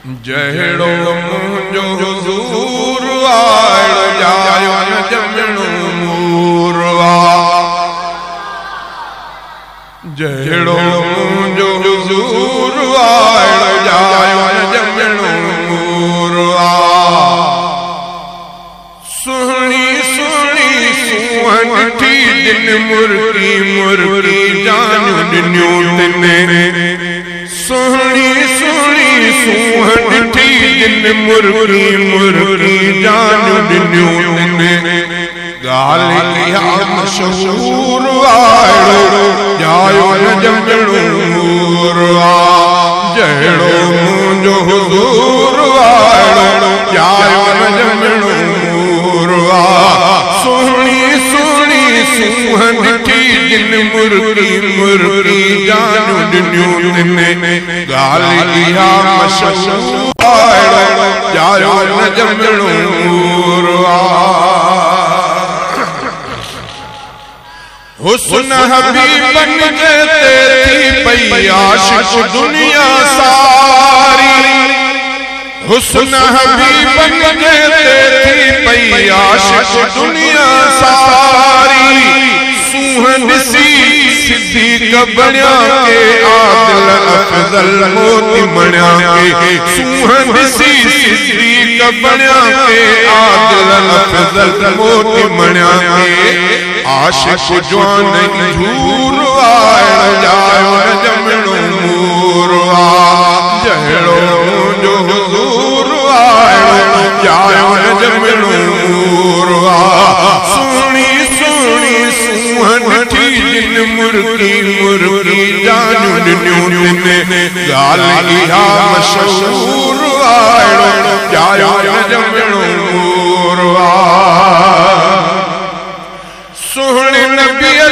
जहिड़ो मुंहिंजो हुज़ूर आयो जायो न ॼमणो मूर जहिड़ो मुंहिंजो हुज़ूर आयो जायो न ॼमणो मूर सुहिणी सुहिणी सूंहं ॾिठी दिन मुर्गी मुर्गी जानियूं ॾिनियूं तिने सुहिणी सुहिणी सूंहं ॾिठी दिन मुर्गी मुर्गी जानियूं ॾिनियूं तिने ॻाल्हि इहा मशहूर आयो जायो न ॼमणो मूर जहिड़ो मुंहिंजो हुज़ूर आयो जायो न ॼमणो मूर सुहिणी सुहिणी सूंहं ॾिठी दिन मुर्गी मुर्गी जानियूं ॾिनियूं तिने ॻाल्हि इहा मशहूर आयो जायो न ॼमणो मूर हुस्न हबीबन जे ते थी पई आशिक़ दुनिया सारी हुस्न हबीबन जे ते थी पई आशिक़ दुनिया सारी सूंहं ॾिसी सिद्दीक़ बणिया के आदिल अफ़ज़ल मोती मणिया के सूंहं ॾिसी सिद्दीक़ बणिया के आदिल अफ़ज़ल मोती मणिया के आशिक़ जवान झूर आयो जायो न ॼमणो मूर जहिड़ो मुंहिंजो हुज़ूर आयो जायो न ॼमणो मूर सुहिणी सुहिणी सूंहं ॾिठी दिन मुर्गी मुर्गी जानियूं ॾिनियूं तिने ॻाल्हि इहा मशहूर आयो जायो न ॼमणो मूर सुहिणे नबीअ